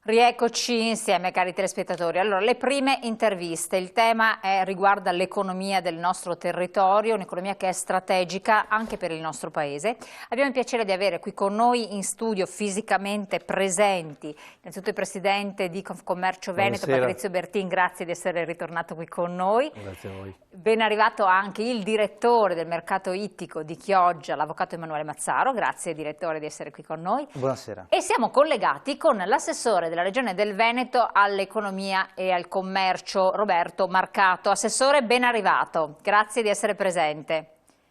Rieccoci insieme, cari telespettatori. Allora, le prime interviste, il tema riguarda l'economia del nostro territorio, un'economia che è strategica anche per il nostro paese. Abbiamo il piacere di avere qui con noi in studio fisicamente presenti, innanzitutto il Presidente di Confcommercio Veneto, Buonasera. Patrizio Bertin, grazie di essere ritornato qui con noi. Grazie a voi. Ben arrivato anche il direttore del mercato ittico di Chioggia, l'avvocato Emanuele Mazzaro, grazie direttore di essere qui con noi. Buonasera. E siamo collegati con l'assessore della Regione del Veneto all'economia e al commercio, Roberto Marcato. Assessore, ben arrivato, grazie di essere presente.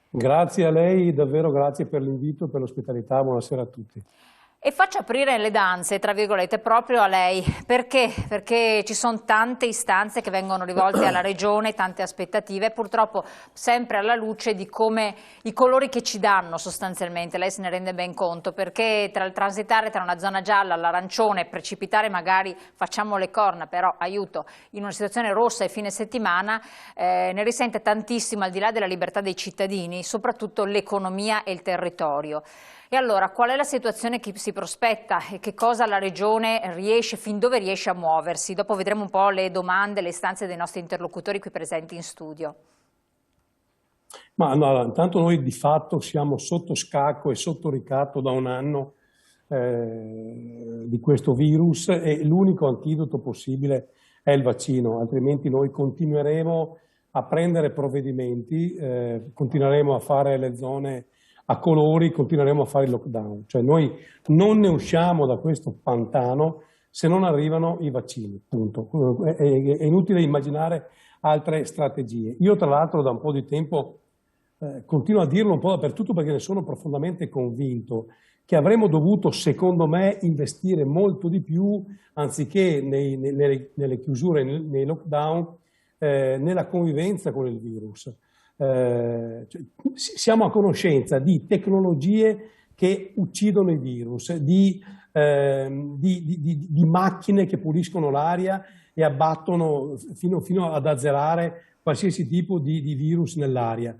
Grazie a lei, davvero grazie per l'invito e per l'ospitalità, buonasera a tutti. E faccio aprire le danze, tra virgolette, proprio a lei. Perché? Perché ci sono tante istanze che vengono rivolte alla Regione, tante aspettative, purtroppo sempre alla luce di come i colori che ci danno sostanzialmente, lei se ne rende ben conto, perché tra il transitare tra una zona gialla all'arancione, precipitare magari facciamo le corna, però aiuto, in una situazione rossa e fine settimana ne risente tantissimo al di là della libertà dei cittadini, soprattutto l'economia e il territorio. E allora, qual è la situazione che si prospetta e che cosa la Regione riesce, fin dove riesce a muoversi? Dopo vedremo un po' le domande, le istanze dei nostri interlocutori qui presenti in studio. Ma no, intanto noi di fatto siamo sotto scacco e sotto ricatto da un anno di questo virus e l'unico antidoto possibile è il vaccino, altrimenti noi continueremo a prendere provvedimenti, continueremo a fare le zone a colori, continueremo a fare il lockdown, cioè noi non ne usciamo da questo pantano se non arrivano i vaccini, punto. È inutile immaginare altre strategie. Io tra l'altro da un po' di tempo continuo a dirlo un po' dappertutto perché ne sono profondamente convinto che avremmo dovuto, secondo me, investire molto di più, anziché nelle chiusure, nei lockdown, nella convivenza con il virus. Siamo a conoscenza di tecnologie che uccidono i virus, di macchine che puliscono l'aria e abbattono fino ad azzerare qualsiasi tipo di virus nell'aria.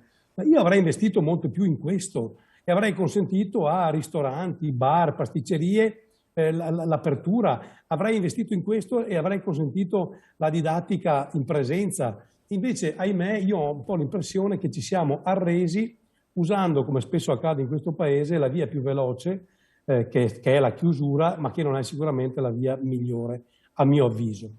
Io avrei investito molto più in questo e avrei consentito a ristoranti, bar, pasticcerie l'apertura, avrei investito in questo e avrei consentito la didattica in presenza. Invece, ahimè, io ho un po' l'impressione che ci siamo arresi usando, come spesso accade in questo paese, la via più veloce, che è la chiusura, ma che non è sicuramente la via migliore, a mio avviso.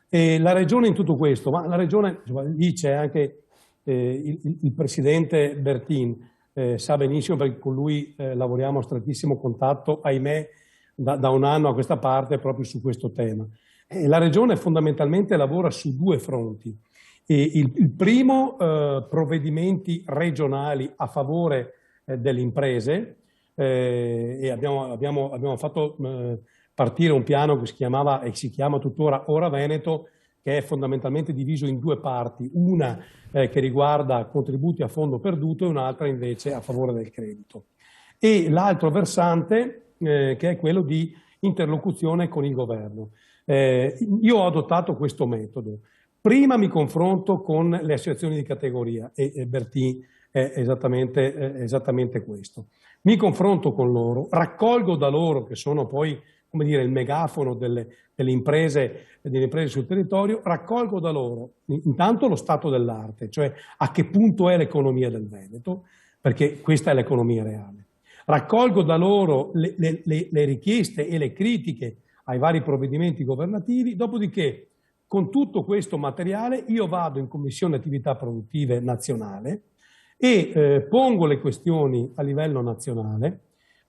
E la Regione in tutto questo, ma la Regione, lì c'è anche il Presidente Bertin, sa benissimo perché con lui lavoriamo a strettissimo contatto, ahimè, da un anno a questa parte proprio su questo tema. La Regione fondamentalmente lavora su due fronti. Il primo, provvedimenti regionali a favore delle imprese e abbiamo fatto partire un piano che si chiamava e si chiama tuttora Ora Veneto, che è fondamentalmente diviso in due parti, una che riguarda contributi a fondo perduto e un'altra invece a favore del credito. E l'altro versante che è quello di interlocuzione con il governo. Io ho adottato questo metodo. Prima mi confronto con le associazioni di categoria e Bertin è esattamente questo. Mi confronto con loro, raccolgo da loro, che sono poi, come dire, il megafono delle imprese sul territorio, raccolgo da loro intanto lo stato dell'arte, cioè a che punto è l'economia del Veneto, perché questa è l'economia reale. Raccolgo da loro le richieste e le critiche ai vari provvedimenti governativi, dopodiché con tutto questo materiale io vado in Commissione Attività Produttive Nazionale e pongo le questioni a livello nazionale,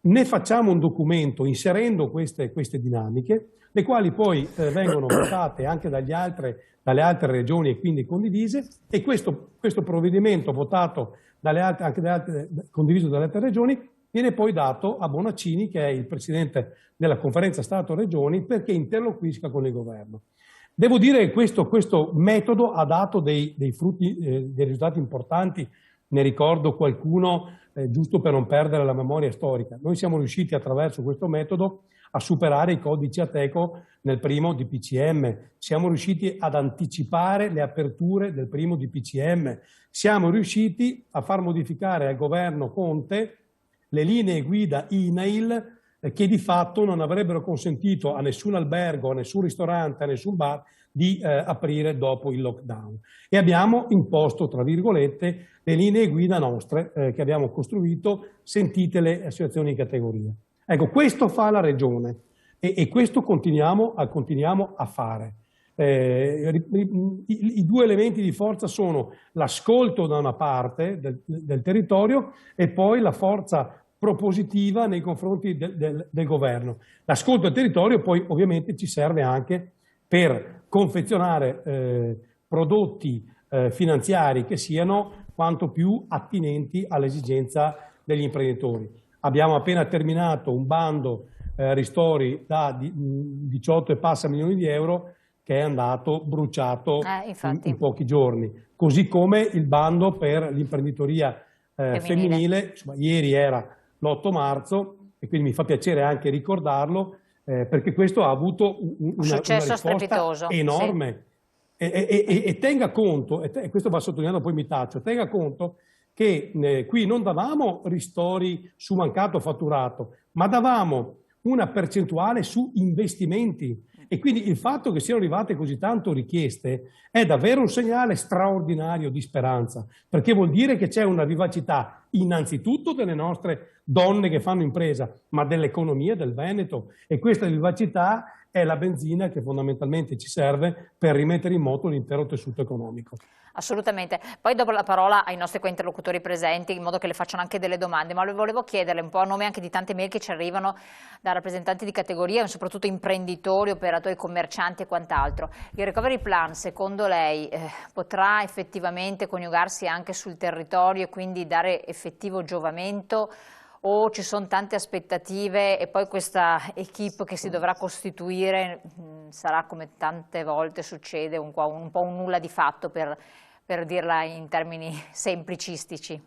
ne facciamo un documento inserendo queste dinamiche, le quali poi vengono votate anche dalle altre regioni e quindi condivise, e questo provvedimento votato condiviso dalle altre regioni viene poi dato a Bonaccini, che è il Presidente della Conferenza Stato-Regioni, perché interloquisca con il Governo. Devo dire che questo metodo ha dato dei frutti, dei risultati importanti. Ne ricordo qualcuno, giusto per non perdere la memoria storica. Noi siamo riusciti attraverso questo metodo a superare i codici Ateco nel primo DPCM, siamo riusciti ad anticipare le aperture del primo DPCM, siamo riusciti a far modificare al governo Conte le linee guida INAIL che di fatto non avrebbero consentito a nessun albergo, a nessun ristorante, a nessun bar di aprire dopo il lockdown. E abbiamo imposto, tra virgolette, le linee guida nostre che abbiamo costruito, sentite le associazioni di categoria. Ecco, questo fa la Regione e questo continuiamo a fare. I due elementi di forza sono l'ascolto da una parte del territorio e poi la forza propositiva nei confronti del governo. L'ascolto del territorio poi ovviamente ci serve anche per confezionare prodotti finanziari che siano quanto più attinenti all'esigenza degli imprenditori. Abbiamo appena terminato un bando ristori da 18 e passa milioni di euro che è andato bruciato in pochi giorni, così come il bando per l'imprenditoria femminile. Insomma, ieri era l'8 marzo e quindi mi fa piacere anche ricordarlo perché questo ha avuto una risposta enorme. Sì. E tenga conto, e questo va sottolineato, poi mi taccio, tenga conto che qui non davamo ristori su mancato fatturato, ma davamo una percentuale su investimenti. E quindi il fatto che siano arrivate così tanto richieste è davvero un segnale straordinario di speranza, perché vuol dire che c'è una vivacità innanzitutto delle nostre donne che fanno impresa, ma dell'economia del Veneto, e questa vivacità è la benzina che fondamentalmente ci serve per rimettere in moto l'intero tessuto economico. Assolutamente. Poi dopo la parola ai nostri cointerlocutori presenti, in modo che le facciano anche delle domande, ma volevo chiederle un po' a nome anche di tante mail che ci arrivano da rappresentanti di categoria, soprattutto imprenditori, operatori, commercianti e quant'altro. Il recovery plan, secondo lei, potrà effettivamente coniugarsi anche sul territorio e quindi dare effettivo giovamento? O ci sono tante aspettative e poi questa equipe che si dovrà costituire sarà, come tante volte succede, un po' un nulla di fatto, per dirla in termini semplicistici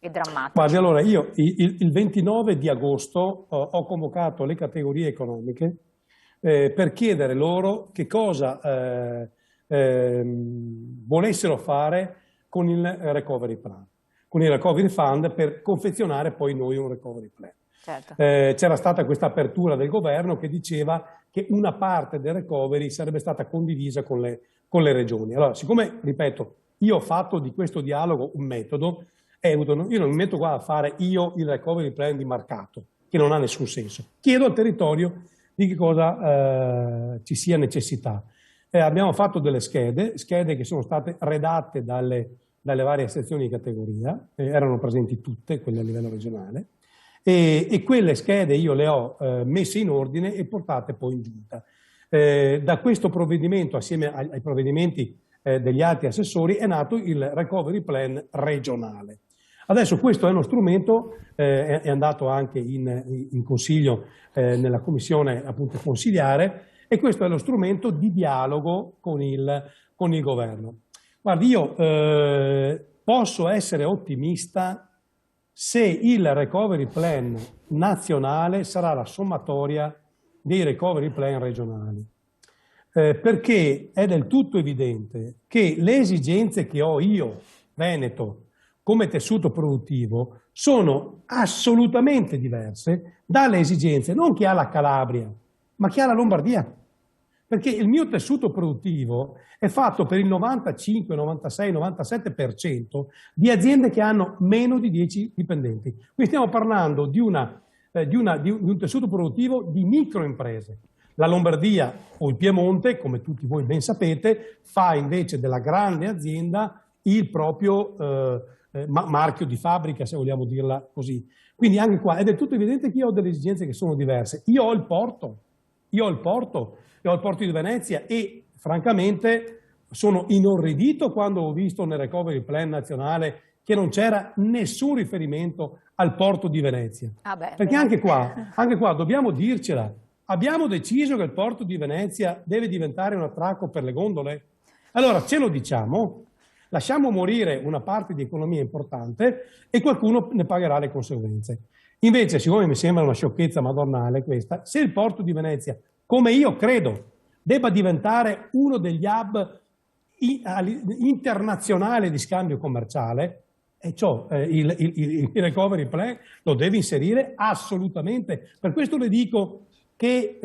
e drammatici? Guardi, allora io il 29 di agosto ho convocato le categorie economiche per chiedere loro che cosa volessero fare con il recovery plan, con il recovery fund, per confezionare poi noi un recovery plan. Certo. C'era stata questa apertura del governo che diceva che una parte del recovery sarebbe stata condivisa con le regioni. Allora, siccome, ripeto, io ho fatto di questo dialogo un metodo, io non mi metto qua a fare io il recovery plan di Marcato, che non ha nessun senso. Chiedo al territorio di che cosa ci sia necessità. Abbiamo fatto delle schede che sono state redatte dalle varie sezioni di categoria, erano presenti tutte, quelle a livello regionale, e quelle schede io le ho messe in ordine e portate poi in giunta. Da questo provvedimento, assieme ai provvedimenti degli altri assessori, è nato il recovery plan regionale. Adesso questo è uno strumento, è andato anche in consiglio nella commissione appunto consigliare, e questo è lo strumento di dialogo con il governo. Guardi, io posso essere ottimista se il recovery plan nazionale sarà la sommatoria dei recovery plan regionali, perché è del tutto evidente che le esigenze che ho io, Veneto, come tessuto produttivo, sono assolutamente diverse dalle esigenze non che ha la Calabria, ma che ha la Lombardia. Perché il mio tessuto produttivo è fatto per il 95, 96, 97% di aziende che hanno meno di 10 dipendenti. Quindi stiamo parlando di un tessuto produttivo di microimprese. La Lombardia o il Piemonte, come tutti voi ben sapete, fa invece della grande azienda il proprio marchio di fabbrica, se vogliamo dirla così. Quindi anche qua è del tutto evidente che io ho delle esigenze che sono diverse. Io ho il porto di Venezia e francamente sono inorridito quando ho visto nel recovery plan nazionale che non c'era nessun riferimento al porto di Venezia. Perché anche qua dobbiamo dircela. Abbiamo deciso che il porto di Venezia deve diventare un attracco per le gondole? Allora ce lo diciamo, lasciamo morire una parte di economia importante e qualcuno ne pagherà le conseguenze. Invece, siccome mi sembra una sciocchezza madornale questa, se il porto di Venezia, come io credo, debba diventare uno degli hub internazionali di scambio commerciale, E ciò, il recovery plan lo deve inserire assolutamente. Per questo le dico che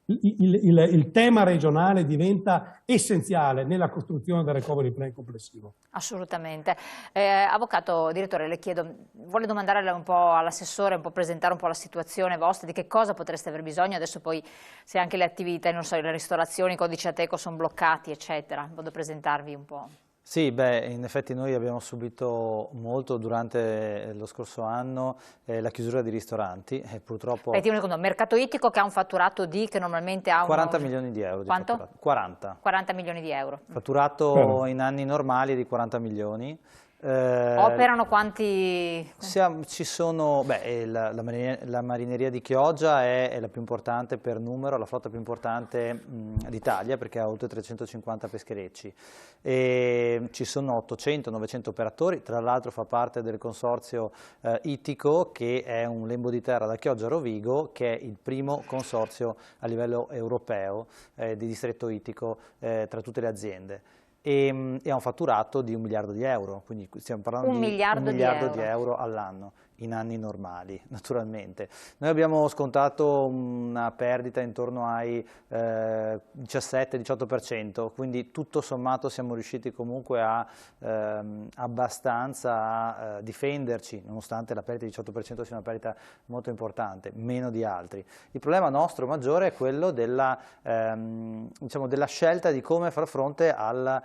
il tema regionale diventa essenziale nella costruzione del recovery plan complessivo. Assolutamente. Avvocato, direttore, le chiedo, vuole domandare un po' all'assessore, un po' presentare un po' la situazione vostra, di che cosa potreste aver bisogno, adesso poi se anche le attività, non so, le ristorazioni, i codici Ateco sono bloccati, eccetera, vado a presentarvi un po'. Sì, beh, in effetti noi abbiamo subito molto durante lo scorso anno la chiusura di ristoranti e purtroppo... Un secondo, mercato ittico che ha un fatturato che normalmente ha 40 milioni di euro. Quanto? 40. 40 milioni di euro. Fatturato in anni normali di 40 milioni. Operano quanti? Ci sono, la marineria di Chioggia è la più importante per numero, la flotta più importante d'Italia perché ha oltre 350 pescherecci. E ci sono 800-900 operatori, tra l'altro fa parte del consorzio ittico che è un lembo di terra da Chioggia a Rovigo, che è il primo consorzio a livello europeo di distretto ittico tra tutte le aziende. E ha un fatturato di 1 miliardo di euro, quindi stiamo parlando di 1 miliardo di euro all'anno, in anni normali, naturalmente. Noi abbiamo scontato una perdita intorno ai 17-18%, quindi tutto sommato siamo riusciti comunque a abbastanza a difenderci, nonostante la perdita di 18% sia una perdita molto importante, meno di altri. Il problema nostro maggiore è quello della, diciamo, della scelta di come far fronte al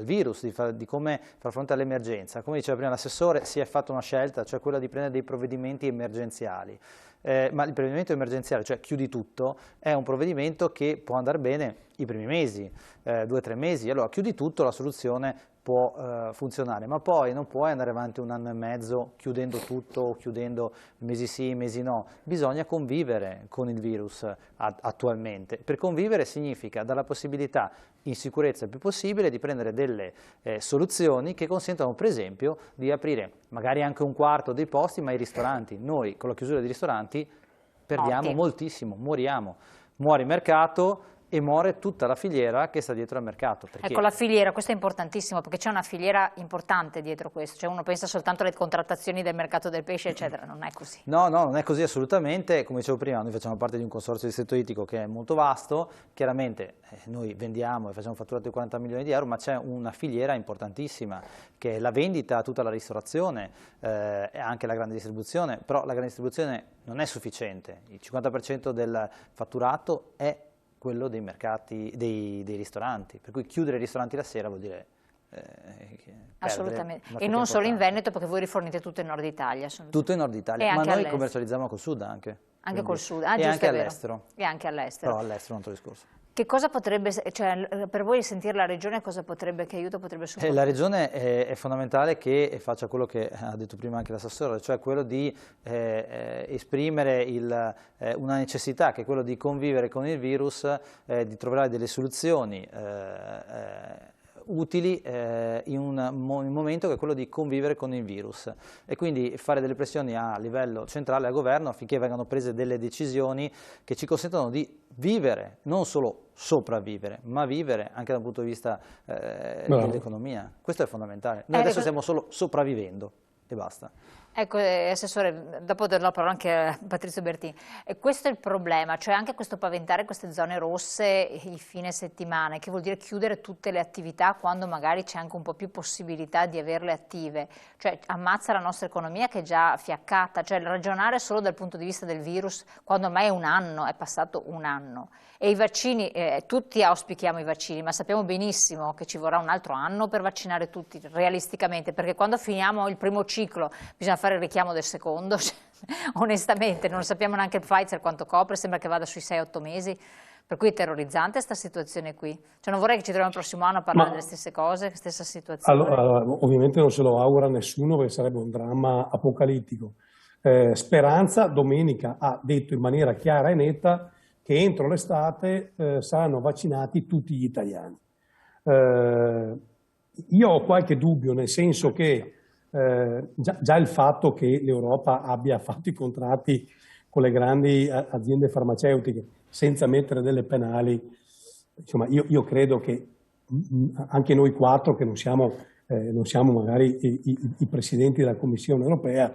virus, di come far fronte all'emergenza. Come diceva prima l'assessore, si è fatta una scelta, cioè quella di prendere dei provvedimenti emergenziali. Ma il provvedimento emergenziale, cioè chiudi tutto, è un provvedimento che può andare bene i primi mesi, 2 o 3 mesi, allora chiudi tutto, la soluzione può funzionare, ma poi non puoi andare avanti 1 anno e mezzo chiudendo tutto o chiudendo mesi sì, mesi no. Bisogna convivere con il virus attualmente. Per convivere significa dare la possibilità in sicurezza il più possibile di prendere delle soluzioni che consentano per esempio di aprire magari anche 1/4 dei posti, ma i ristoranti. Noi con la chiusura dei ristoranti perdiamo moltissimo, moriamo. Muore il mercato e muore tutta la filiera che sta dietro al mercato. Perché... Ecco, la filiera, questo è importantissimo perché c'è una filiera importante dietro questo, cioè uno pensa soltanto alle contrattazioni del mercato del pesce eccetera, non è così. No, no, non è così assolutamente, come dicevo prima noi facciamo parte di un consorzio di distretto ittico che è molto vasto, chiaramente noi vendiamo e facciamo fatturato di 40 milioni di euro, ma c'è una filiera importantissima che è la vendita, tutta la ristorazione e anche la grande distribuzione, però la grande distribuzione non è sufficiente, il 50% del fatturato è quello dei mercati, dei ristoranti, per cui chiudere i ristoranti la sera vuol dire assolutamente, e non solo in Veneto perché voi rifornite tutto in Nord Italia. Tutto in Nord Italia, ma noi commercializziamo col Sud anche. Anche col Sud, e anche all'estero. E anche all'estero. Però all'estero è un altro discorso. Che cosa potrebbe, cioè per voi sentire la Regione cosa potrebbe, che aiuto potrebbe supportare? La Regione è fondamentale che faccia quello che ha detto prima anche l'assessore, cioè quello di esprimere una necessità che è quello di convivere con il virus, di trovare delle soluzioni utili in un momento che è quello di convivere con il virus e quindi fare delle pressioni a livello centrale al governo affinché vengano prese delle decisioni che ci consentano di vivere, non solo sopravvivere, ma vivere anche dal punto di vista dell'economia. Questo è fondamentale. Noi adesso stiamo solo sopravvivendo e basta. Ecco, Assessore, dopo do la parola anche a Patrizio Bertini. Questo è il problema, cioè anche questo paventare queste zone rosse il fine settimana, che vuol dire chiudere tutte le attività quando magari c'è anche un po' più possibilità di averle attive, cioè ammazza la nostra economia che è già fiaccata, cioè ragionare solo dal punto di vista del virus quando ormai è 1 anno, è passato 1 anno. E i vaccini, tutti auspichiamo i vaccini, ma sappiamo benissimo che ci vorrà un altro anno per vaccinare tutti, realisticamente, perché quando finiamo il primo ciclo bisogna fare il richiamo del secondo, cioè, onestamente non sappiamo neanche il Pfizer quanto copre, sembra che vada sui 6-8 mesi, per cui è terrorizzante questa situazione qui. Cioè non vorrei che ci troviamo il prossimo anno a parlare delle stesse cose, stessa situazione. Allora, ovviamente non se lo augura nessuno perché sarebbe un dramma apocalittico. Speranza domenica ha detto in maniera chiara e netta che entro l'estate saranno vaccinati tutti gli italiani. Io ho qualche dubbio, nel senso che già il fatto che l'Europa abbia fatto i contratti con le grandi aziende farmaceutiche senza mettere delle penali, insomma io credo che anche noi 4 che non siamo non siamo magari i presidenti della Commissione europea,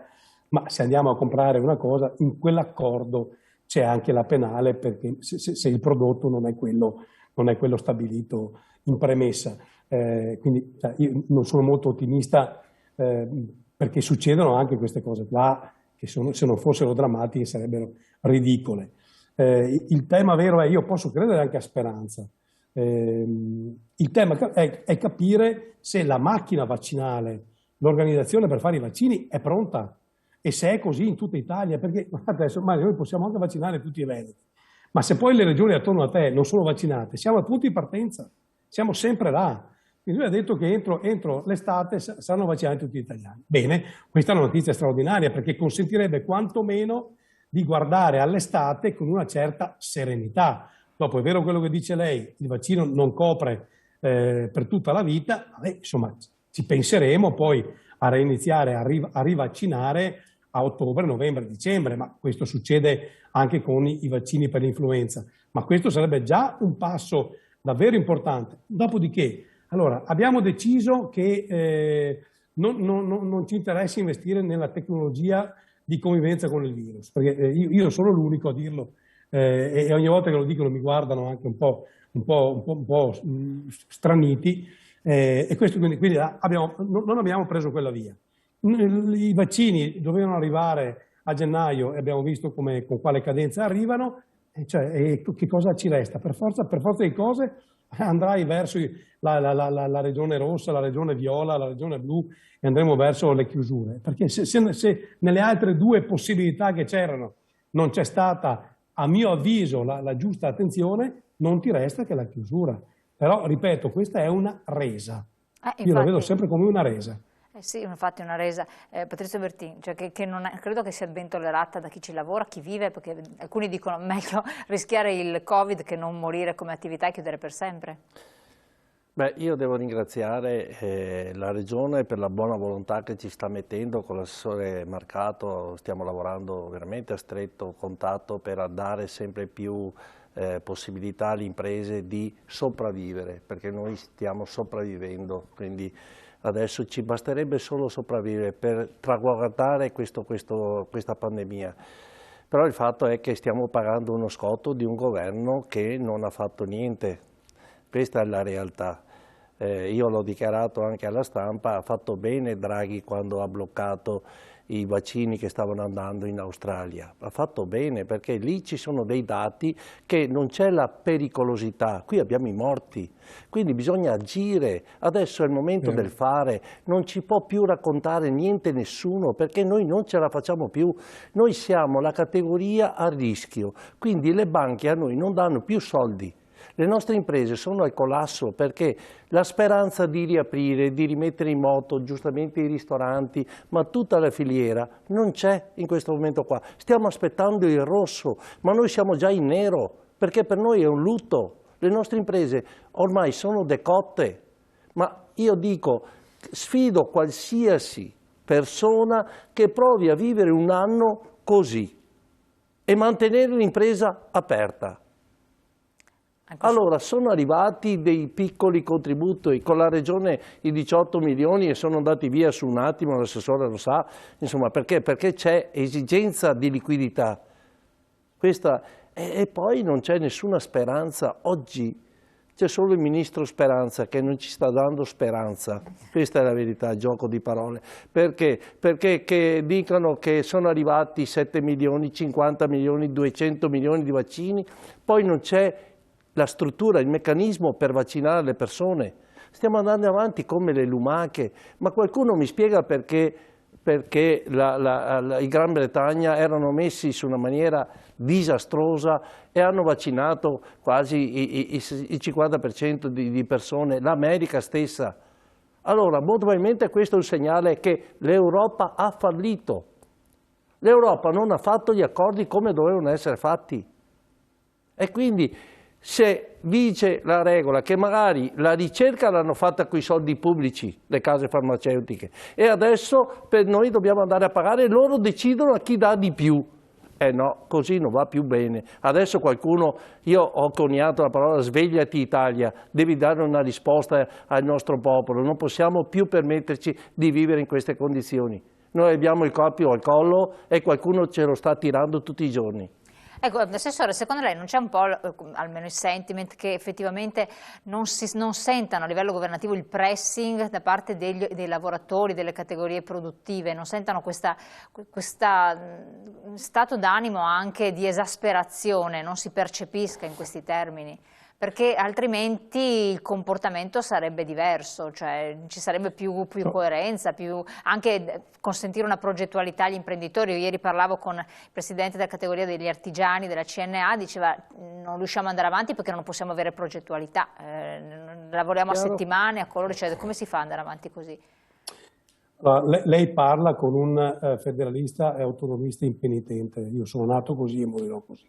ma se andiamo a comprare una cosa, in quell'accordo c'è anche la penale perché se il prodotto non è quello stabilito in premessa. Quindi io non sono molto ottimista perché succedono anche queste cose qua che se non fossero drammatiche sarebbero ridicole. Il tema vero è, io posso credere anche a Speranza, il tema è capire se la macchina vaccinale, l'organizzazione per fare i vaccini è pronta e se è così in tutta Italia, perché adesso noi possiamo anche vaccinare tutti i veneti, ma se poi le regioni attorno a te non sono vaccinate, siamo al punto di partenza, siamo sempre là. Quindi lui ha detto che entro l'estate saranno vaccinati tutti gli italiani. Bene, questa è una notizia straordinaria perché consentirebbe quantomeno di guardare all'estate con una certa serenità. Dopo è vero quello che dice lei, il vaccino non copre per tutta la vita, insomma ci penseremo poi a reiniziare a rivaccinare a ottobre, novembre, dicembre, ma questo succede anche con i vaccini per l'influenza. Ma questo sarebbe già un passo davvero importante. Dopodiché, allora, abbiamo deciso che non ci interessa investire nella tecnologia di convivenza con il virus, perché io sono l'unico a dirlo e ogni volta che lo dicono mi guardano anche un po' straniti e questo quindi non abbiamo preso quella via. I vaccini dovevano arrivare a gennaio e abbiamo visto con quale cadenza arrivano, cioè, che cosa ci resta? Per forza di cose andrai verso la regione rossa, la regione viola, la regione blu e andremo verso le chiusure, perché se nelle altre due possibilità che c'erano non c'è stata, a mio avviso, la giusta attenzione, non ti resta che la chiusura. Però, ripeto, questa è una resa. Io la vedo sempre come una resa. Sì, infatti una resa. Patrizio Bertin, cioè che credo che sia ben tollerata da chi ci lavora, chi vive, perché alcuni dicono meglio rischiare il Covid che non morire come attività e chiudere per sempre. Beh, io devo ringraziare la Regione per la buona volontà che ci sta mettendo con l'assessore Marcato, stiamo lavorando veramente a stretto contatto per dare sempre più possibilità alle imprese di sopravvivere, perché noi stiamo sopravvivendo, quindi adesso ci basterebbe solo sopravvivere per traguardare questa pandemia. Però il fatto è che stiamo pagando uno scotto di un governo che non ha fatto niente, questa è la realtà. Io l'ho dichiarato anche alla stampa, ha fatto bene Draghi quando ha bloccato i vaccini che stavano andando in Australia, ha fatto bene perché lì ci sono dei dati che non c'è la pericolosità, qui abbiamo i morti, quindi bisogna agire, adesso è il momento del fare, non ci può più raccontare niente nessuno perché noi non ce la facciamo più, noi siamo la categoria a rischio, quindi le banche a noi non danno più soldi. Le nostre imprese sono al collasso perché la speranza di riaprire, di rimettere in moto giustamente i ristoranti, ma tutta la filiera non c'è in questo momento qua. Stiamo aspettando il rosso, ma noi siamo già in nero perché per noi è un lutto. Le nostre imprese ormai sono decotte, ma io dico, sfido qualsiasi persona che provi a vivere un anno così e mantenere l'impresa aperta. Allora, sono arrivati dei piccoli contributi, con la Regione i 18 milioni e sono andati via su un attimo, l'assessore lo sa, insomma, perché c'è esigenza di liquidità. E poi non c'è nessuna speranza. Oggi c'è solo il ministro Speranza che non ci sta dando speranza. Questa è la verità, gioco di parole. Perché? Perché che dicano che sono arrivati 7 milioni, 50 milioni, 200 milioni di vaccini, poi non c'è la struttura, il meccanismo per vaccinare le persone. Stiamo andando avanti come le lumache, ma qualcuno mi spiega perché in Gran Bretagna erano messi su una maniera disastrosa e hanno vaccinato quasi il 50% di persone, l'America stessa. Allora, molto probabilmente questo è un segnale che l'Europa ha fallito. L'Europa non ha fatto gli accordi come dovevano essere fatti. E quindi se vige la regola che magari la ricerca l'hanno fatta con i soldi pubblici, le case farmaceutiche, e adesso per noi dobbiamo andare a pagare e loro decidono a chi dà di più. Eh no, così non va più bene. Adesso qualcuno, io ho coniato la parola svegliati Italia, devi dare una risposta al nostro popolo, non possiamo più permetterci di vivere in queste condizioni. Noi abbiamo il cappio al collo e qualcuno ce lo sta tirando tutti i giorni. Ecco, Assessore, secondo lei non c'è un po', almeno il sentiment, che effettivamente non sentano a livello governativo il pressing da parte dei lavoratori, delle categorie produttive, non sentano questo stato d'animo anche di esasperazione, non si percepisca in questi termini? Perché altrimenti il comportamento sarebbe diverso, cioè ci sarebbe più coerenza, anche consentire una progettualità agli imprenditori. Io ieri parlavo con il presidente della categoria degli artigiani della CNA, diceva non riusciamo ad andare avanti perché non possiamo avere progettualità, lavoriamo a settimane, a colori, cioè come si fa ad andare avanti così? Allora, lei parla con un federalista e autonomista impenitente, io sono nato così e morirò così.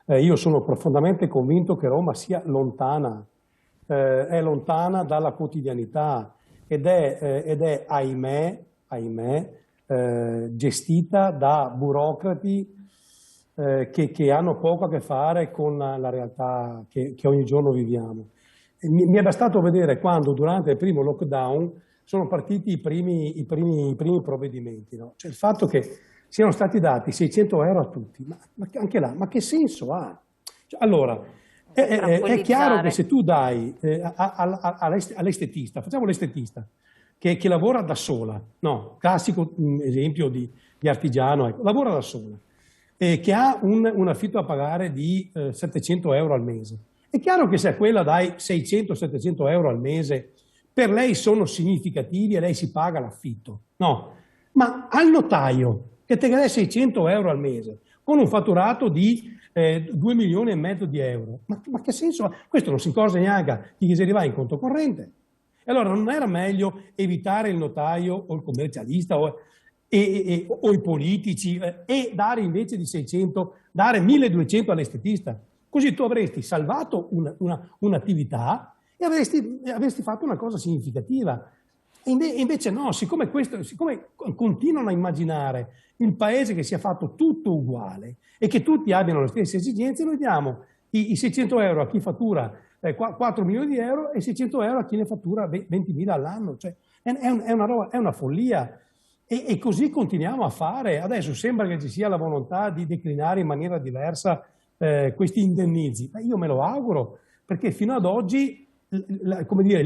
Io sono profondamente convinto che Roma sia lontana, è lontana dalla quotidianità ed è ahimè, gestita da burocrati che hanno poco a che fare con la realtà che ogni giorno viviamo. Mi è bastato vedere quando durante il primo lockdown sono partiti i primi provvedimenti, no? Cioè il fatto che siano stati dati 600 euro a tutti, ma anche là, ma che senso ha? Cioè, allora, è chiaro che se tu dai all'estetista, facciamo l'estetista, che lavora da sola, no, classico esempio di artigiano, ecco, lavora da sola, che ha un affitto a pagare di 700 euro al mese. È chiaro che se a quella dai 600-700 euro al mese, per lei sono significativi e lei si paga l'affitto, no, ma al notaio, che te dà 600 euro al mese, con un fatturato di 2 milioni e mezzo di euro. Ma che senso ha? Questo non si cosa neanche a chi si arriva in conto corrente. E allora non era meglio evitare il notaio o il commercialista o i politici e dare invece di 600, dare 1200 all'estetista? Così tu avresti salvato un'attività e avresti fatto una cosa significativa. E invece no, siccome continuano a immaginare il paese che sia fatto tutto uguale e che tutti abbiano le stesse esigenze, noi diamo i 600 euro a chi fattura 4 milioni di euro e 600 euro a chi ne fattura 20.000 all'anno. Cioè, è una follia. E così continuiamo a fare. Adesso sembra che ci sia la volontà di declinare in maniera diversa questi indennizi. Ma io me lo auguro, perché fino ad oggi come dire,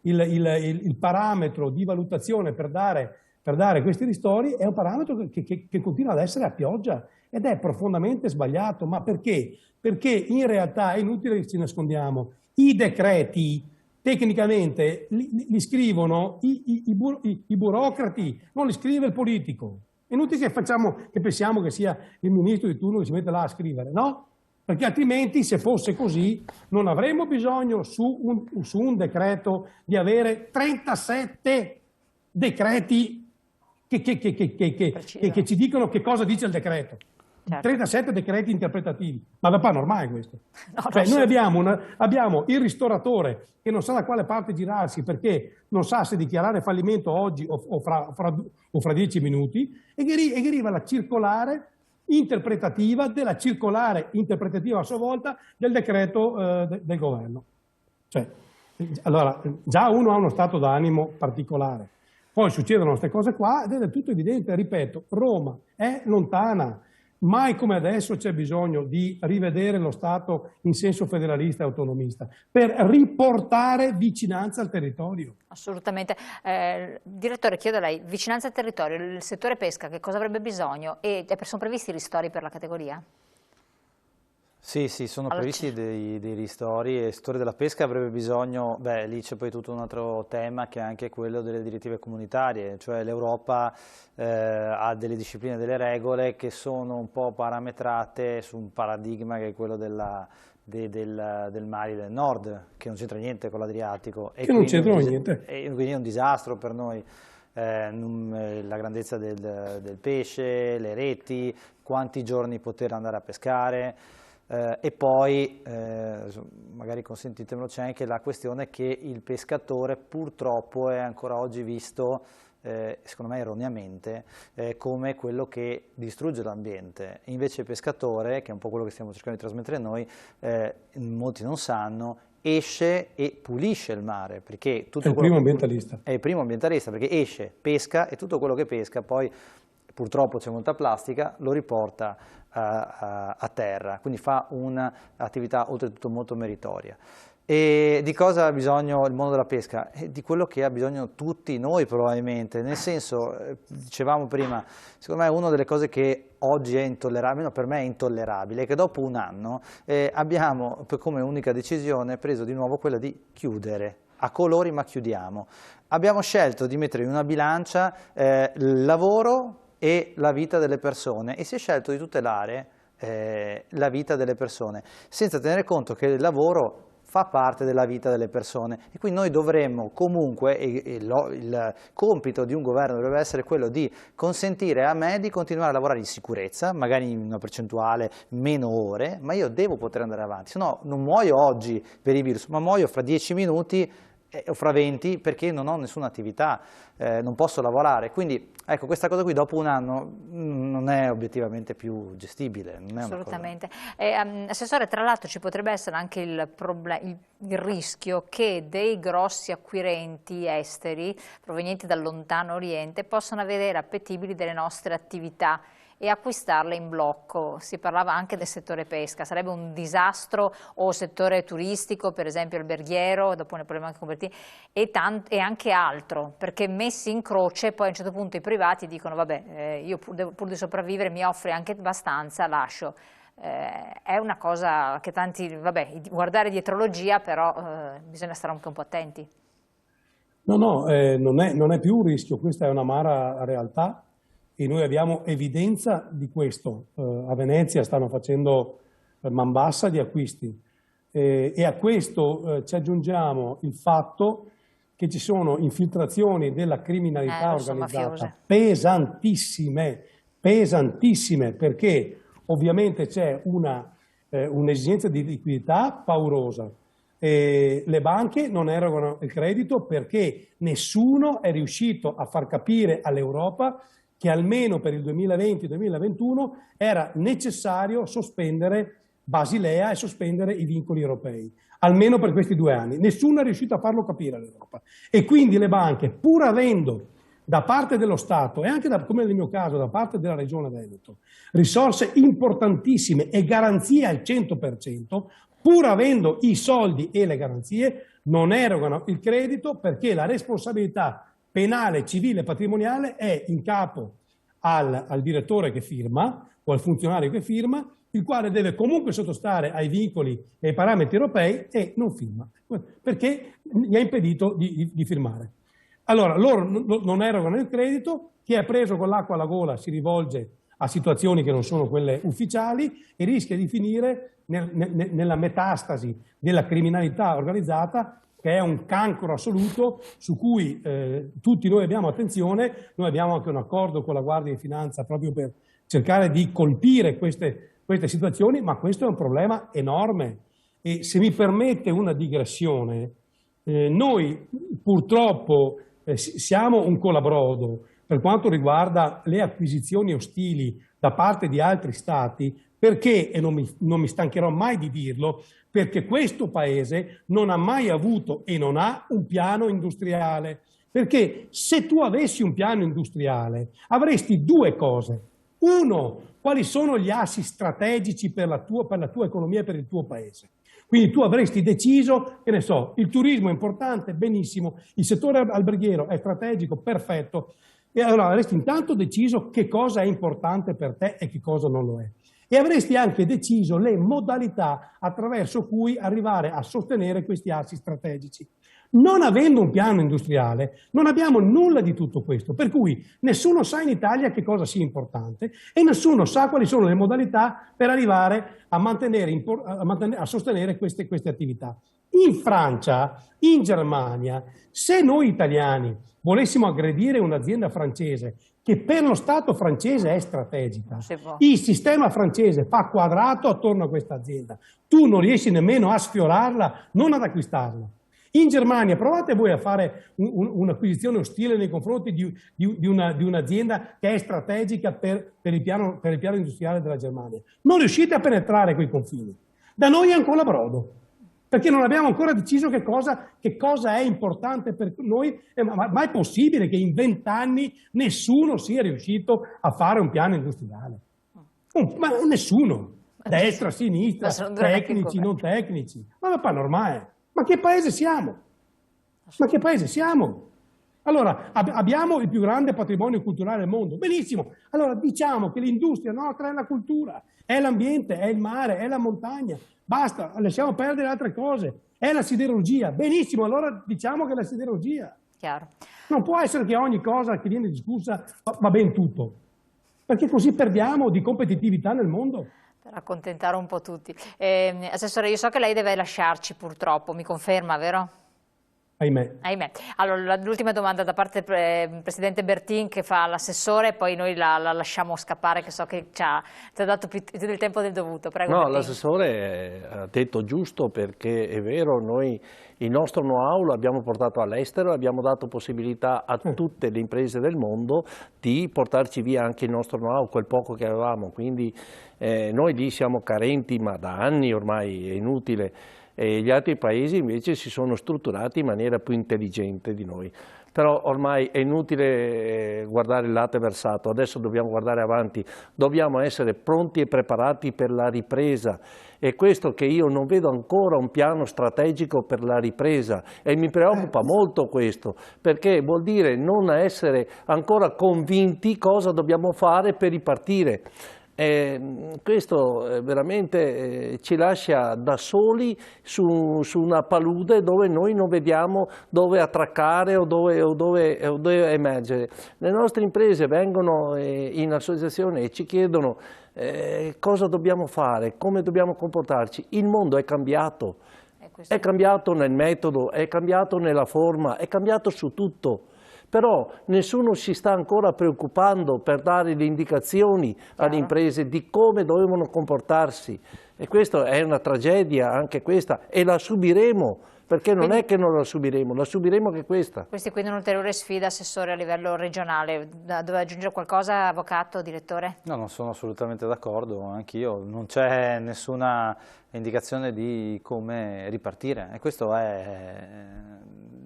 il parametro di valutazione per dare questi ristori è un parametro che continua ad essere a pioggia ed è profondamente sbagliato. Ma perché? Perché in realtà è inutile che ci nascondiamo. I decreti tecnicamente li scrivono i burocrati, non li scrive il politico. È inutile che pensiamo che sia il ministro di turno che si mette là a scrivere, no? Perché altrimenti, se fosse così, non avremmo bisogno su un decreto di avere 37 decreti che ci dicono che cosa dice il decreto. Certo. 37 decreti interpretativi. Ma è normale questo? No, cioè, noi abbiamo il ristoratore che non sa da quale parte girarsi perché non sa se dichiarare fallimento oggi o fra 10 minuti e che arriva la circolare interpretativa della circolare interpretativa a sua volta del decreto del governo. Cioè, allora, già uno ha uno stato d'animo particolare. Poi succedono queste cose qua ed è del tutto evidente, ripeto, Roma è lontana. Mai come adesso c'è bisogno di rivedere lo Stato in senso federalista e autonomista per riportare vicinanza al territorio. Assolutamente. Direttore, chiedo a lei, vicinanza al territorio, il settore pesca che cosa avrebbe bisogno e sono previsti ristori per la categoria? Sì, sono previsti dei ristori e il settore della pesca avrebbe bisogno, lì c'è poi tutto un altro tema che è anche quello delle direttive comunitarie, cioè l'Europa ha delle discipline, delle regole che sono un po' parametrate su un paradigma che è quello del mare del nord, che non c'entra niente con l'Adriatico. Che non c'entra niente. E quindi è un disastro per noi. La grandezza del pesce, le reti, quanti giorni poter andare a pescare. E poi, magari consentitemelo, c'è anche la questione che il pescatore purtroppo è ancora oggi visto secondo me erroneamente, come quello che distrugge l'ambiente. Invece il pescatore, che è un po' quello che stiamo cercando di trasmettere noi, molti non sanno, esce e pulisce il mare, perché tutto è il primo ambientalista. È il primo ambientalista, perché esce, pesca e tutto quello che pesca poi, purtroppo c'è molta plastica, lo riporta a terra, quindi fa un'attività oltretutto molto meritoria. E di cosa ha bisogno il mondo della pesca? Di quello che ha bisogno tutti noi probabilmente, nel senso, dicevamo prima, secondo me una delle cose che oggi è intollerabile, almeno per me è intollerabile, è che dopo un anno abbiamo come unica decisione preso di nuovo quella di chiudere, a colori ma chiudiamo. Abbiamo scelto di mettere in una bilancia il lavoro e la vita delle persone e si è scelto di tutelare la vita delle persone, senza tenere conto che il lavoro fa parte della vita delle persone e quindi noi dovremmo comunque, il compito di un governo dovrebbe essere quello di consentire a me di continuare a lavorare in sicurezza, magari in una percentuale meno ore, ma io devo poter andare avanti, se no non muoio oggi per il virus, ma muoio fra 10 minuti o fra 20 perché non ho nessuna attività, non posso lavorare, quindi ecco questa cosa qui dopo un anno non è obiettivamente più gestibile. Non è assolutamente. Assessore, tra l'altro ci potrebbe essere anche il rischio che dei grossi acquirenti esteri provenienti dal lontano oriente possano vedere appetibili delle nostre attività e acquistarle in blocco. Si parlava anche del settore pesca, sarebbe un disastro, o settore turistico, per esempio alberghiero, dopo ne parliamo anche con Bertini, e anche altro, perché messi in croce poi a un certo punto i privati dicono vabbè, io pur di sopravvivere mi offri anche abbastanza, lascio. È una cosa che tanti, vabbè, guardare dietrologia, però bisogna stare anche un po' attenti. No, non è più un rischio, questa è un'amara realtà. E noi abbiamo evidenza di questo. A Venezia stanno facendo man bassa di acquisti e a questo ci aggiungiamo il fatto che ci sono infiltrazioni della criminalità organizzata pesantissime, perché ovviamente c'è un'esigenza di liquidità paurosa. Le banche non erogano il credito perché nessuno è riuscito a far capire all'Europa che almeno per il 2020-2021 era necessario sospendere Basilea e sospendere i vincoli europei, almeno per questi 2 anni. Nessuno è riuscito a farlo capire all'Europa. E quindi le banche, pur avendo da parte dello Stato e anche, come nel mio caso, da parte della Regione Veneto, risorse importantissime e garanzie al 100%, pur avendo i soldi e le garanzie, non erogano il credito perché la responsabilità penale, civile e patrimoniale è in capo al direttore che firma o al funzionario che firma, il quale deve comunque sottostare ai vincoli e ai parametri europei e non firma, perché gli ha impedito di firmare. Allora, loro non erogano il credito, chi è preso con l'acqua alla gola si rivolge a situazioni che non sono quelle ufficiali e rischia di finire nella metastasi della criminalità organizzata, che è un cancro assoluto su cui tutti noi abbiamo attenzione. Noi abbiamo anche un accordo con la Guardia di Finanza proprio per cercare di colpire queste situazioni, ma questo è un problema enorme. E se mi permette una digressione, noi purtroppo siamo un colabrodo per quanto riguarda le acquisizioni ostili da parte di altri stati, perché, e non mi stancherò mai di dirlo, perché questo Paese non ha mai avuto e non ha un piano industriale. Perché se tu avessi un piano industriale avresti 2 cose. Uno, quali sono gli assi strategici per la tua economia e per il tuo Paese. Quindi tu avresti deciso, che ne so, il turismo è importante, benissimo, il settore alberghiero è strategico, perfetto. E allora avresti intanto deciso che cosa è importante per te e che cosa non lo è. E avresti anche deciso le modalità attraverso cui arrivare a sostenere questi assi strategici. Non avendo un piano industriale, non abbiamo nulla di tutto questo, per cui nessuno sa in Italia che cosa sia importante e nessuno sa quali sono le modalità per arrivare a sostenere queste attività. In Francia, in Germania, se noi italiani volessimo aggredire un'azienda francese che per lo Stato francese è strategica, il sistema francese fa quadrato attorno a questa azienda, tu non riesci nemmeno a sfiorarla, non ad acquistarla. In Germania provate voi a fare un'acquisizione ostile nei confronti di un'azienda che è strategica per il piano industriale della Germania. Non riuscite a penetrare quei confini. Da noi è ancora brodo, perché non abbiamo ancora deciso che cosa è importante per noi. Ma è possibile che in 20 anni nessuno sia riuscito a fare un piano industriale? Ma nessuno, destra, sinistra, tecnici, non tecnici. Ma è normale. Ma che paese siamo? Ma che paese siamo? Allora, abbiamo il più grande patrimonio culturale del mondo. Benissimo. Allora diciamo che l'industria nostra è la cultura, è l'ambiente, è il mare, è la montagna. Basta, lasciamo perdere altre cose. È la siderurgia. Benissimo, allora diciamo che è la siderurgia. Chiaro. Non può essere che ogni cosa che viene discussa va ben tutto, perché così perdiamo di competitività nel mondo. Per accontentare un po' tutti. Assessore, io so che lei deve lasciarci purtroppo, mi conferma, vero? Ahimè. Ahimè. Allora, l'ultima domanda da parte del Presidente Bertin che fa l'assessore, poi noi la lasciamo scappare, che so che ti ha dato più del tempo del dovuto. Prego. No, l'assessore ha detto giusto, perché è vero, noi il nostro know-how l'abbiamo portato all'estero, abbiamo dato possibilità a tutte le imprese del mondo di portarci via anche il nostro know-how, quel poco che avevamo, quindi noi lì siamo carenti, ma da anni ormai è inutile. E gli altri paesi invece si sono strutturati in maniera più intelligente di noi. Però ormai è inutile guardare il latte versato, adesso dobbiamo guardare avanti, dobbiamo essere pronti e preparati per la ripresa. E questo che io non vedo ancora un piano strategico per la ripresa, e mi preoccupa molto questo, perché vuol dire non essere ancora convinti cosa dobbiamo fare per ripartire. Questo veramente ci lascia da soli su una palude dove noi non vediamo dove attraccare o dove emergere. Le nostre imprese vengono in associazione e ci chiedono cosa dobbiamo fare, come dobbiamo comportarci. Il mondo è cambiato nel metodo, è cambiato nella forma, è cambiato su tutto. Però nessuno si sta ancora preoccupando per dare le indicazioni alle imprese di come dovevano comportarsi, e questa è una tragedia anche questa, e la subiremo, perché non è che non la subiremo anche questa. Questa è quindi un'ulteriore sfida, Assessore, a livello regionale. Dove aggiungere qualcosa, Avvocato, Direttore? No, non sono assolutamente d'accordo, anch'io. Non c'è nessuna indicazione di come ripartire, e questo è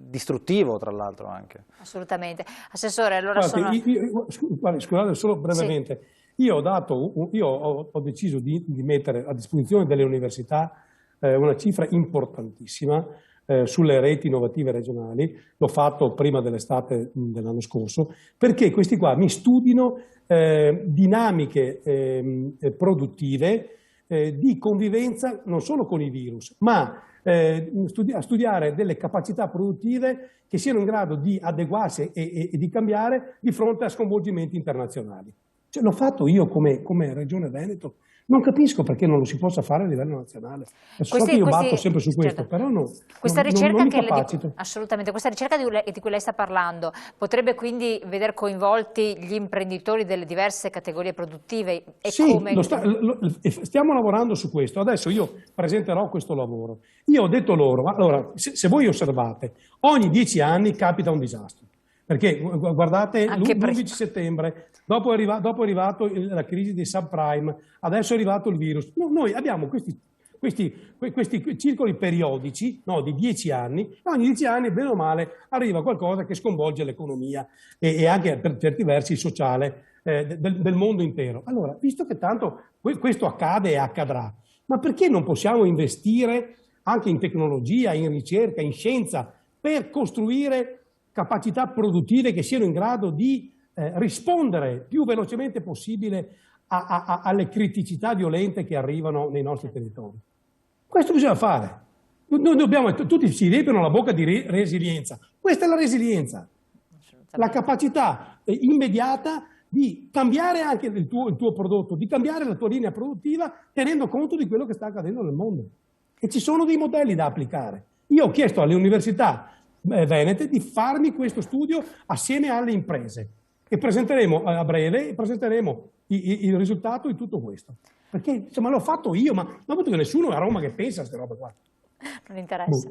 distruttivo, tra l'altro, anche. Assolutamente. Assessore, allora Scusate, solo brevemente. Sì. Io ho deciso di mettere a disposizione delle università una cifra importantissima sulle reti innovative regionali. L'ho fatto prima dell'estate dell'anno scorso, perché questi qua mi studino dinamiche produttive di convivenza non solo con i virus, ma a studiare delle capacità produttive che siano in grado di adeguarsi e di cambiare di fronte a sconvolgimenti internazionali. Cioè, l'ho fatto io come Regione Veneto. Non capisco perché non lo si possa fare a livello nazionale. So che io batto sempre su questo, però non mi capacito. Assolutamente, questa ricerca di cui lei sta parlando potrebbe quindi veder coinvolti gli imprenditori delle diverse categorie produttive? Stiamo lavorando su questo. Adesso io presenterò questo lavoro. Io ho detto loro, allora, se voi osservate, ogni 10 anni capita un disastro. Perché guardate l'11 settembre, dopo è arrivato la crisi dei subprime, adesso è arrivato il virus. Noi abbiamo questi circoli periodici, di 10 anni, ogni 10 anni bene o male arriva qualcosa che sconvolge l'economia e anche per certi versi il sociale del mondo intero. Allora, visto che tanto questo accade e accadrà, ma perché non possiamo investire anche in tecnologia, in ricerca, in scienza, per costruire capacità produttive che siano in grado di rispondere più velocemente possibile alle criticità violente che arrivano nei nostri territori? Questo bisogna fare. Tutti si riempiono la bocca di resilienza. Questa è la resilienza, la capacità immediata di cambiare anche il tuo prodotto, di cambiare la tua linea produttiva tenendo conto di quello che sta accadendo nel mondo. E ci sono dei modelli da applicare. Io ho chiesto alle università venete di farmi questo studio assieme alle imprese e presenteremo a breve il risultato di tutto questo, perché insomma l'ho fatto io, ma non vedo che nessuno a Roma che pensa a queste robe qua. Non interessa.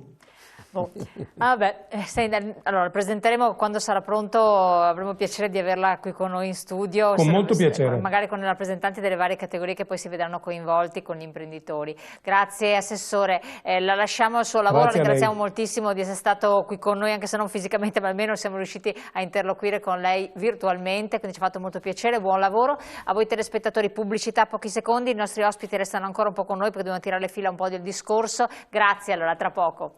Allora, presenteremo quando sarà pronto, avremo piacere di averla qui con noi in studio. Con molto piacere. Magari con i rappresentanti delle varie categorie che poi si vedranno coinvolti, con gli imprenditori. Grazie Assessore, la lasciamo al suo lavoro, ringraziamo moltissimo di essere stato qui con noi, anche se non fisicamente, ma almeno siamo riusciti a interloquire con lei virtualmente, quindi ci ha fatto molto piacere, buon lavoro. A voi telespettatori, pubblicità, pochi secondi, i nostri ospiti restano ancora un po' con noi perché dobbiamo tirare le fila un po' del discorso. Grazie, allora, tra poco.